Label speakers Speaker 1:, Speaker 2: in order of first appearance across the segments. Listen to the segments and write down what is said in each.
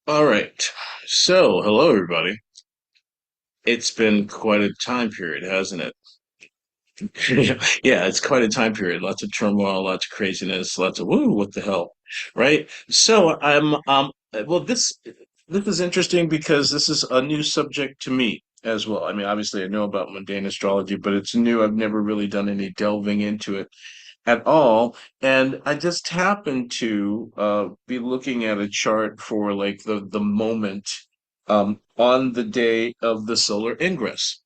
Speaker 1: All right. So, hello everybody. It's been quite a time period, hasn't it? Yeah, it's quite a time period. Lots of turmoil, lots of craziness, lots of woo, what the hell, right? So, well, this is interesting because this is a new subject to me as well. I mean, obviously I know about mundane astrology, but it's new. I've never really done any delving into it at all. And I just happened to be looking at a chart for like the moment on the day of the solar ingress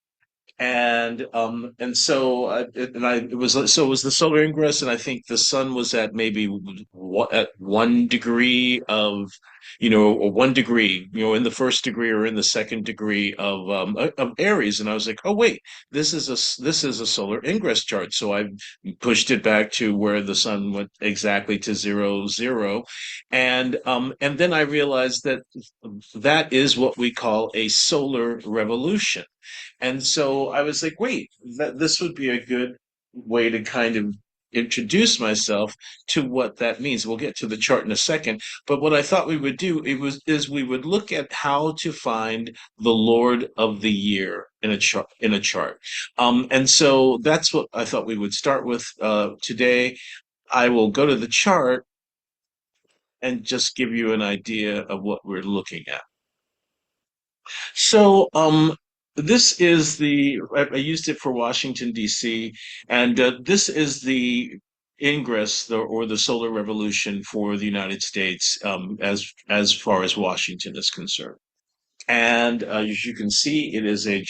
Speaker 1: and so it was the solar ingress, and I think the sun was at maybe at 1 degree of, or 1 degree, in the first degree or in the second degree of Aries, and I was like, oh wait, this is a solar ingress chart, so I pushed it back to where the sun went exactly to 0 0, and then I realized that that is what we call a solar revolution. And so I was like, wait, this would be a good way to kind of introduce myself to what that means. We'll get to the chart in a second, but what I thought we would do is we would look at how to find the Lord of the Year in a chart. And so that's what I thought we would start with today. I will go to the chart and just give you an idea of what we're looking at. So, this is I used it for Washington, D.C., and this is the ingress or the solar revolution for the United States, as far as Washington is concerned. And as you can see, it is a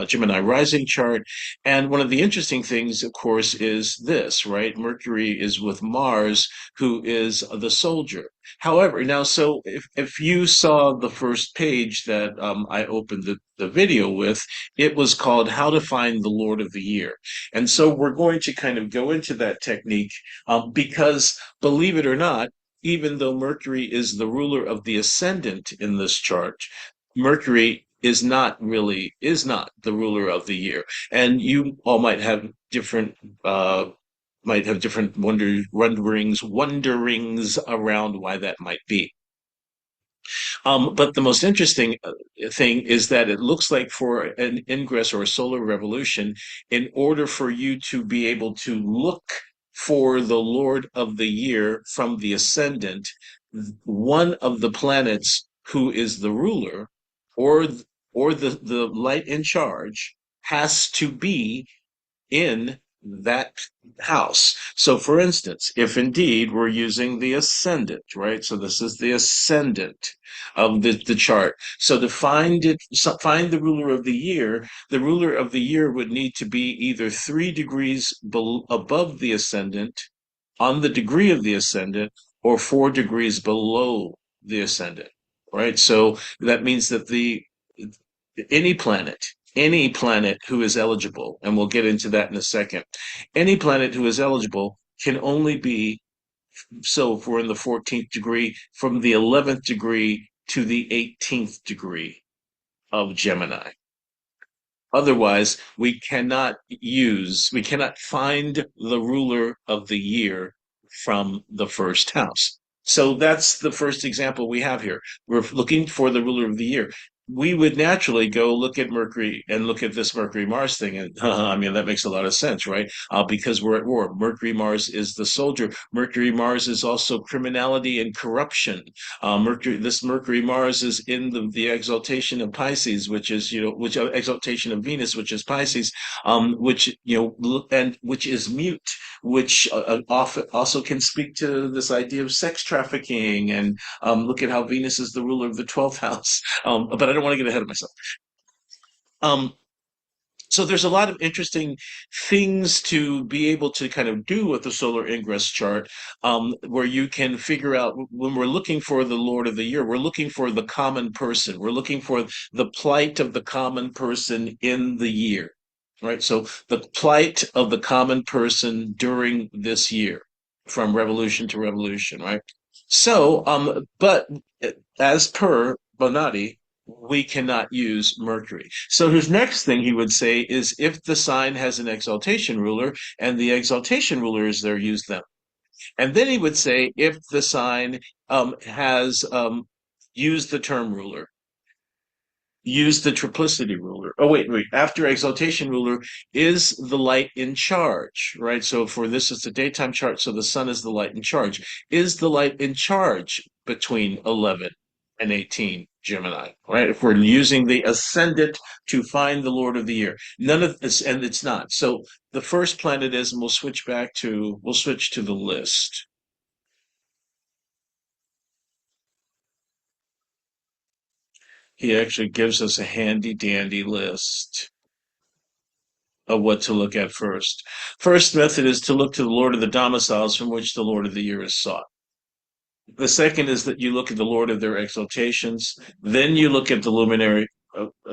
Speaker 1: Gemini rising chart. And one of the interesting things, of course, is this, right? Mercury is with Mars, who is the soldier. However, now, so if you saw the first page that I opened the video with, it was called How to Find the Lord of the Year. And so we're going to kind of go into that technique because, believe it or not, even though Mercury is the ruler of the ascendant in this chart, Mercury is not the ruler of the year, and you all might have different wonderings around why that might be. But the most interesting thing is that it looks like for an ingress or a solar revolution, in order for you to be able to look for the Lord of the Year from the ascendant, one of the planets who is the ruler or the light in charge has to be in that house. So, for instance, if indeed we're using the ascendant, right? So this is the ascendant of the chart. So to find it, find the ruler of the ruler of the year would need to be either 3 degrees above the ascendant on the degree of the ascendant, or 4 degrees below the ascendant, right? So that means that the any planet, any planet who is eligible, and we'll get into that in a second, any planet who is eligible can only be, so if we're in the 14th degree, from the 11th degree to the 18th degree of Gemini. Otherwise, we cannot find the ruler of the year from the first house. So that's the first example we have here. We're looking for the ruler of the year. We would naturally go look at Mercury and look at this Mercury Mars thing. And I mean, that makes a lot of sense, right? Because we're at war. Mercury Mars is the soldier. Mercury Mars is also criminality and corruption. This Mercury Mars is in the exaltation of Pisces, which is, which exaltation of Venus, which is Pisces, which, and which is mute, which often also can speak to this idea of sex trafficking. And look at how Venus is the ruler of the 12th house. But I don't want to get ahead of myself. Um, so there's a lot of interesting things to be able to kind of do with the solar ingress chart, where you can figure out when we're looking for the Lord of the Year, we're looking for the common person. We're looking for the plight of the common person in the year, right? So the plight of the common person during this year, from revolution to revolution, right? So, but as per Bonatti, we cannot use Mercury. So his next thing he would say is if the sign has an exaltation ruler and the exaltation ruler is there, use them. And then he would say if the sign has use the term ruler, use the triplicity ruler. Oh, wait. After exaltation ruler is the light in charge, right? So for this, it's a daytime chart. So the sun is the light in charge. Is the light in charge between 11 and 18 Gemini, right? If we're using the ascendant to find the Lord of the year, none of this, and it's not. So the first planet is, and we'll switch to the list. He actually gives us a handy dandy list of what to look at first. First method is to look to the Lord of the domiciles from which the Lord of the year is sought. The second is that you look at the Lord of their exaltations. Then you look at the luminary,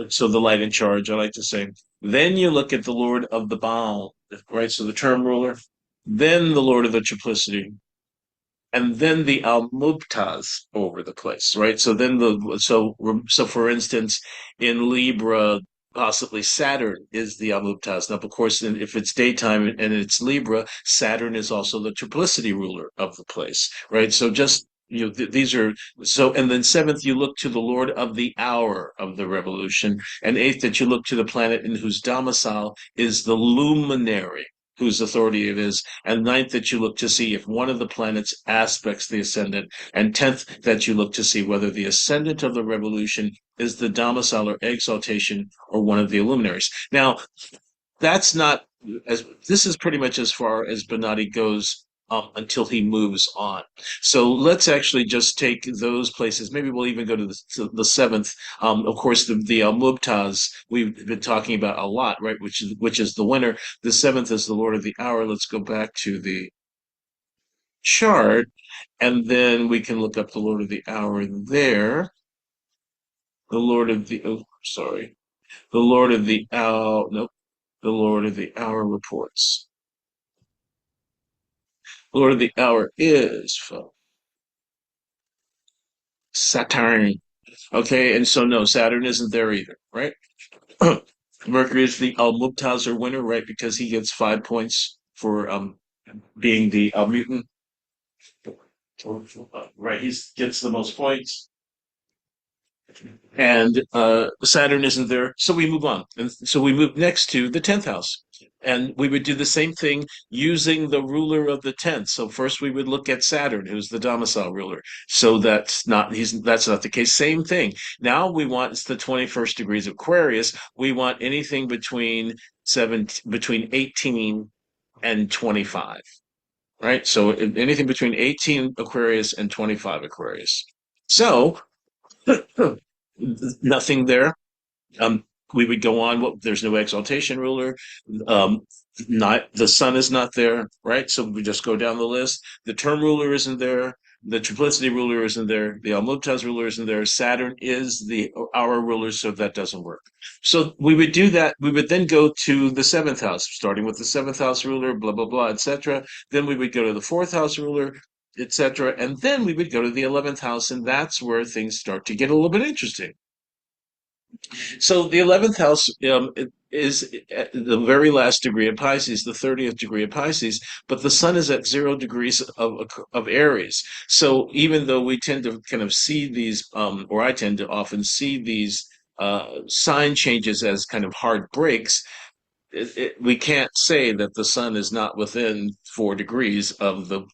Speaker 1: so the light in charge, I like to say. Then you look at the Lord of the Baal, right? So the term ruler. Then the Lord of the triplicity, and then the almubtas over the place, right? So for instance, in Libra, possibly Saturn is the almubtas. Now, of course, if it's daytime and it's Libra, Saturn is also the triplicity ruler of the place, right? So just these are so, and then seventh, you look to the Lord of the hour of the revolution, and eighth, that you look to the planet in whose domicile is the luminary, whose authority it is, and ninth, that you look to see if one of the planets aspects the ascendant, and tenth, that you look to see whether the ascendant of the revolution is the domicile or exaltation or one of the luminaries. Now, that's not as this is pretty much as far as Benatti goes until he moves on. So let's actually just take those places. Maybe we'll even go to the seventh. Of course, the Mubtaz we've been talking about a lot, right? Which is the winner. The seventh is the Lord of the Hour. Let's go back to the chart, and then we can look up the Lord of the Hour there. The Lord of the sorry, the Lord of the Hour. Nope. The Lord of the Hour reports. The Lord of the Hour is Saturn. Okay, and so no, Saturn isn't there either, right? Mercury is the Al-Mubtazir winner, right? Because he gets 5 points for being the mutant, right? He gets the most points. And Saturn isn't there, so we move on. And so we move next to the 10th house. And we would do the same thing using the ruler of the 10th. So first we would look at Saturn, who's the domicile ruler. So that's not the case. Same thing. Now we want, it's the 21st degrees of Aquarius. We want anything between 18 and 25. Right? So anything between 18 Aquarius and 25 Aquarius. So nothing there. Um, we would go on. Well, there's no exaltation ruler. Um, not the sun is not there, right? So we just go down the list. The term ruler isn't there. The triplicity ruler isn't there. The Almubtaz ruler isn't there. Saturn is the our ruler, so that doesn't work. So we would do that. We would then go to the seventh house, starting with the seventh house ruler, blah blah blah, etc. Then we would go to the fourth house ruler, etc. And then we would go to the 11th house, and that's where things start to get a little bit interesting. So the 11th house is at the very last degree of Pisces, the 30th degree of Pisces, but the sun is at 0 degrees of Aries. So even though we tend to kind of see these, or I tend to often see these sign changes as kind of hard breaks, we can't say that the sun is not within 4 degrees of the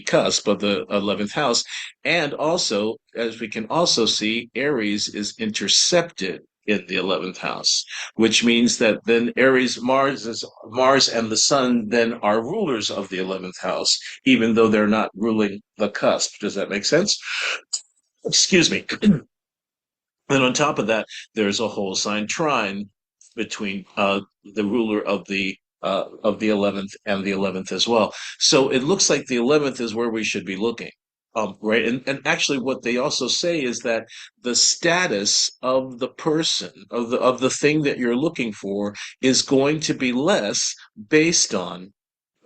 Speaker 1: cusp of the 11th house. And also, as we can also see, Aries is intercepted in the 11th house, which means that then Mars and the sun then are rulers of the 11th house, even though they're not ruling the cusp. Does that make sense? Excuse me. And on top of that, there's a whole sign trine between the ruler of the 11th and the 11th as well. So it looks like the 11th is where we should be looking. Right. And actually what they also say is that the status of the person, of the thing that you're looking for, is going to be less based on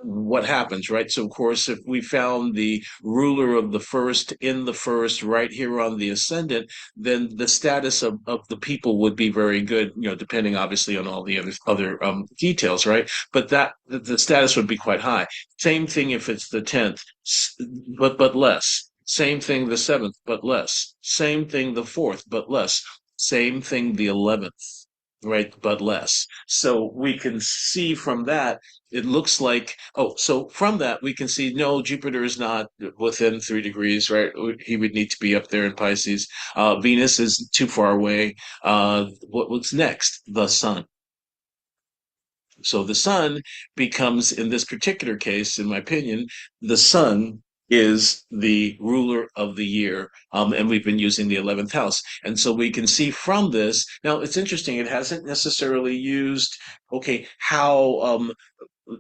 Speaker 1: what happens, right? So, of course, if we found the ruler of the first in the first right here on the ascendant, then the status of the people would be very good, depending obviously on all the other details, right? But the status would be quite high. Same thing if it's the 10th, but less. Same thing the seventh, but less. Same thing the fourth, but less. Same thing the 11th, right? But less. So we can see from that, it looks like, oh, so from that, we can see no, Jupiter is not within 3 degrees, right? He would need to be up there in Pisces. Venus is too far away. What's next? The sun. So the sun becomes, in this particular case, in my opinion, the sun is the ruler of the year. And we've been using the 11th house. And so we can see from this, now it's interesting, it hasn't necessarily used, okay, how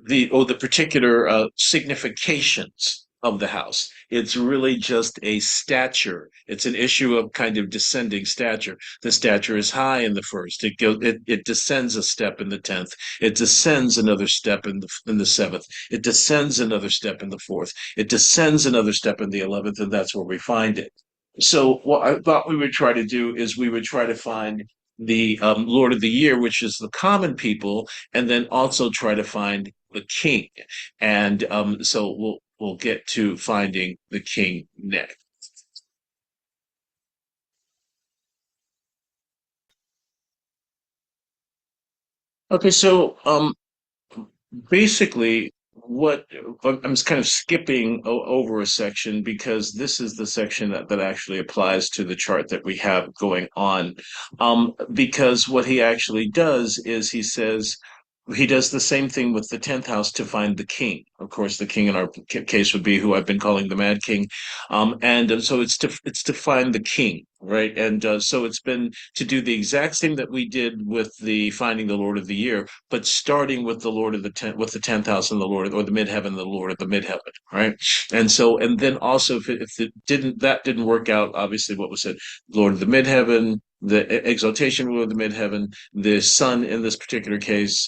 Speaker 1: the particular significations of the house. It's really just a stature. It's an issue of kind of descending stature. The stature is high in the first. It descends a step in the 10th. It descends another step in the seventh. It descends another step in the fourth. It descends another step in the 11th, and that's where we find it. So what I thought we would try to do is we would try to find the Lord of the Year, which is the common people, and then also try to find the king. And so we'll get to finding the king next. Okay, so basically what I'm kind of skipping over a section because this is the section that actually applies to the chart that we have going on. Because what he actually does is he does the same thing with the 10th house to find the king. Of course, the king in our case would be who I've been calling the Mad King. And so it's to find the king, right? And so it's been to do the exact same that we did with the finding the Lord of the Year, but starting with the Lord of the with the 10th house and the Lord or the midheaven, the Lord of the midheaven, right? And so and then also if it didn't work out, obviously what was said, Lord of the midheaven, the exaltation ruler of the midheaven, the sun in this particular case,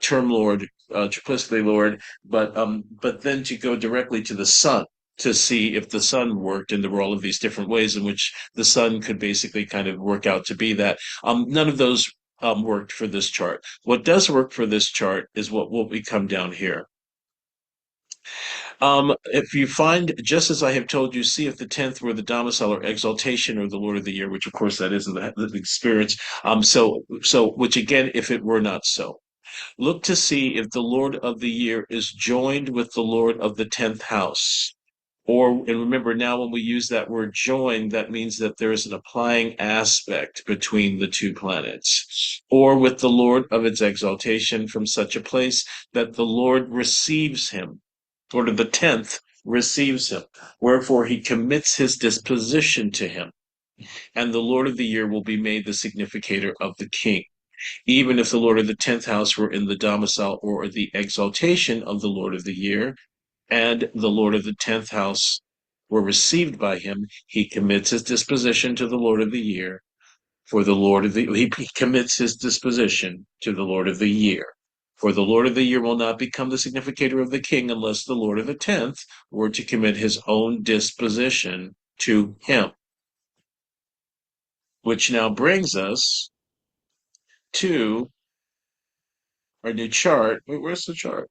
Speaker 1: term lord, triplicity lord, but then to go directly to the sun to see if the sun worked, and there were all of these different ways in which the sun could basically kind of work out to be that. None of those worked for this chart. What does work for this chart is what we come down here. If you find, just as I have told you, see if the 10th were the domicile or exaltation or the Lord of the Year, which of course that isn't the experience. Which again, if it were not so, look to see if the Lord of the Year is joined with the Lord of the 10th house. And remember now when we use that word join, that means that there is an applying aspect between the two planets, or with the Lord of its exaltation from such a place that the Lord receives him, Lord of the 10th receives him, wherefore he commits his disposition to him, and the Lord of the Year will be made the significator of the king. Even if the Lord of the 10th house were in the domicile or the exaltation of the Lord of the Year, and the Lord of the 10th house were received by him, he commits his disposition to the Lord of the Year. For the Lord of the he commits his disposition to the Lord of the Year. For the Lord of the Year will not become the significator of the king unless the Lord of the 10th were to commit his own disposition to him. Which now brings us to our new chart. Wait, where's the chart?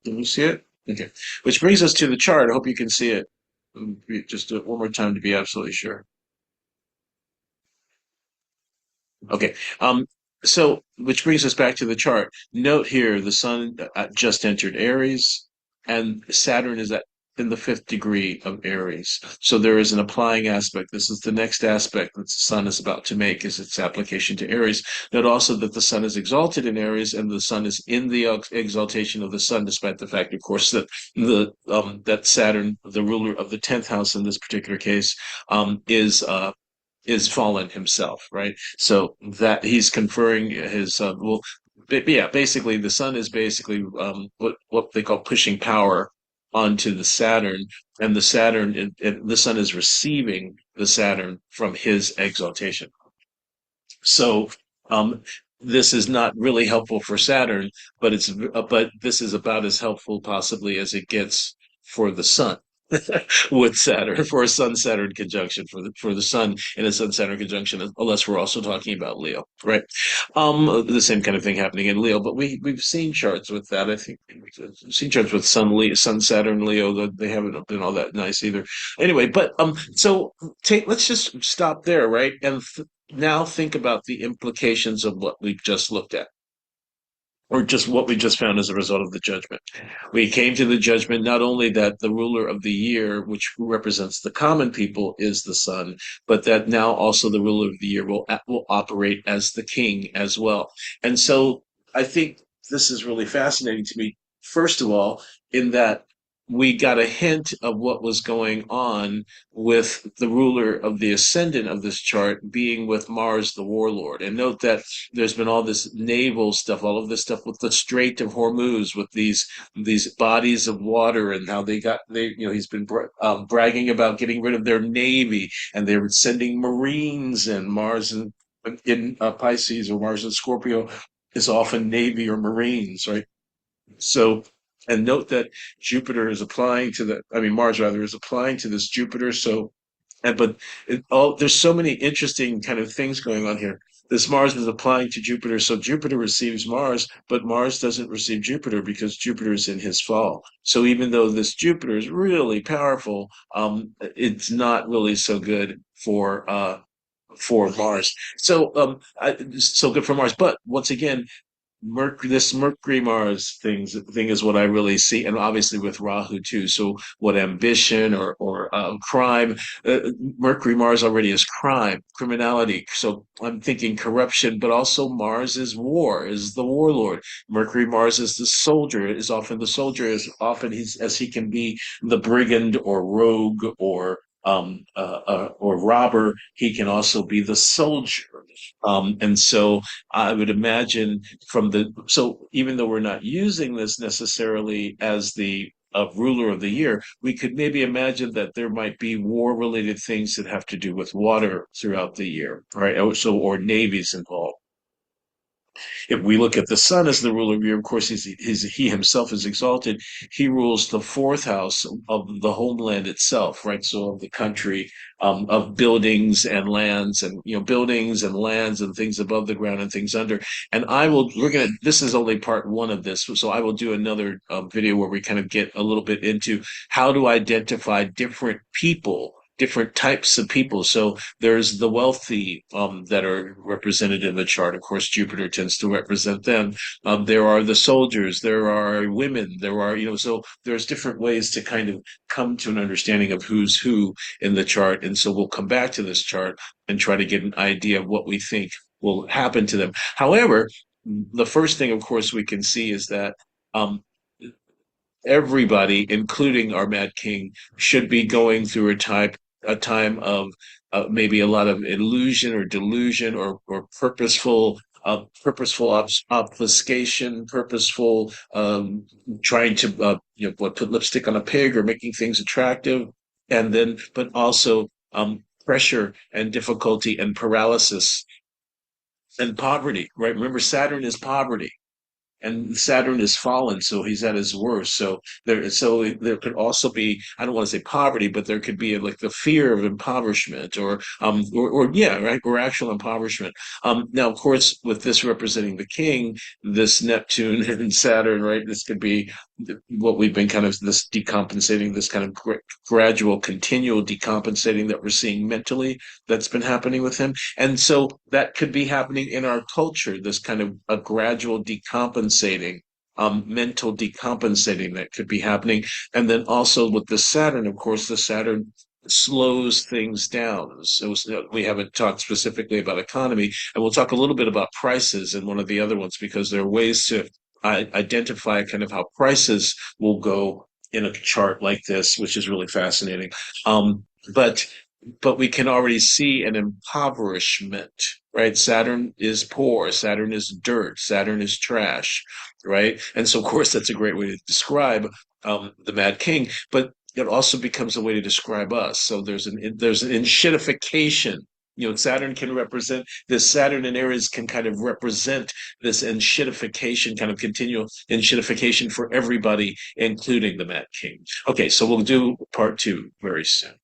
Speaker 1: Can you see it? Okay. Which brings us to the chart. I hope you can see it. Just do it one more time to be absolutely sure. Okay. So, which brings us back to the chart. Note here, the sun just entered Aries, and Saturn is in the fifth degree of Aries. So there is an applying aspect. This is the next aspect that the sun is about to make, is its application to Aries. Note also that the sun is exalted in Aries, and the sun is in the exaltation of the sun, despite the fact, of course, that that Saturn, the ruler of the 10th house in this particular case, is fallen himself, right? So that he's conferring his yeah, basically the sun is basically what they call pushing power onto the Saturn, and the sun is receiving the Saturn from his exaltation. So this is not really helpful for Saturn, but this is about as helpful possibly as it gets for the sun. with Saturn for a Sun Saturn conjunction for the Sun in a Sun Saturn conjunction, unless we're also talking about Leo, right? The same kind of thing happening in Leo, but we've seen charts with that. I think we've seen charts with Sun Saturn Leo. That they haven't been all that nice either. Anyway, but so take let's just stop there, right? And now think about the implications of what we've just looked at, or just what we just found as a result of the judgment. We came to the judgment not only that the ruler of the year, which represents the common people, is the sun, but that now also the ruler of the year will operate as the king as well. And so I think this is really fascinating to me. First of all, in that we got a hint of what was going on with the ruler of the ascendant of this chart being with Mars, the warlord. And note that there's been all this naval stuff, all of this stuff with the Strait of Hormuz, with these bodies of water, and how he's been bragging about getting rid of their navy, and they were sending Marines. And Mars in Pisces, or Mars in Scorpio, is often Navy or Marines, right? So, and note that Jupiter is applying to Mars rather is applying to this Jupiter. So, there's so many interesting kind of things going on here. This Mars is applying to Jupiter, so Jupiter receives Mars, but Mars doesn't receive Jupiter because Jupiter is in his fall. So even though this Jupiter is really powerful, it's not really so good for Mars. So good for Mars. But once again, this Mercury Mars thing is what I really see, and obviously with Rahu too. So what ambition or crime? Mercury Mars already is crime, criminality. So I'm thinking corruption, but also Mars is war, is the warlord. Mercury Mars is the soldier. Is often the soldier is often he's as he can be the brigand or rogue or robber. He can also be the soldier. And so I would imagine so even though we're not using this necessarily as the ruler of the year, we could maybe imagine that there might be war related things that have to do with water throughout the year, right? Or navies involved. If we look at the sun as the ruler of the year, of course, he himself is exalted. He rules the fourth house of the homeland itself, right? So of the country, of buildings and lands, and buildings and lands and things above the ground and things under. And this is only part one of this, so I will do another video where we kind of get a little bit into how to identify different types of people. So there's the wealthy that are represented in the chart. Of course, Jupiter tends to represent them. There are the soldiers. There are women. So there's different ways to kind of come to an understanding of who's who in the chart. And so we'll come back to this chart and try to get an idea of what we think will happen to them. However, the first thing, of course, we can see is that um, everybody, including our Mad King, should be going through a time of maybe a lot of illusion or delusion or purposeful obfuscation, purposeful trying to put lipstick on a pig or making things attractive, and then but also pressure and difficulty and paralysis and poverty. Right? Remember, Saturn is poverty, and Saturn is fallen, so he's at his worst. So there could also be, I don't want to say poverty, but there could be like the fear of impoverishment, or yeah, right, or actual impoverishment. Now, of course, with this representing the king, this Neptune and Saturn, right, this could be what we've been kind of this decompensating, this kind of gradual, continual decompensating that we're seeing mentally that's been happening with him. And so that could be happening in our culture, this kind of a gradual decompensating, mental decompensating that could be happening. And then also with the Saturn, of course, the Saturn slows things down. So we haven't talked specifically about economy, and we'll talk a little bit about prices in one of the other ones, because there are ways to identify kind of how prices will go in a chart like this, which is really fascinating. But we can already see an impoverishment, right? Saturn is poor, Saturn is dirt, Saturn is trash, right? And so, of course, that's a great way to describe the Mad King, but it also becomes a way to describe us. So there's an enshittification Saturn can represent this. Saturn in Aries can kind of represent this enshittification, kind of continual enshittification for everybody, including the Mad King. Okay, so we'll do part two very soon.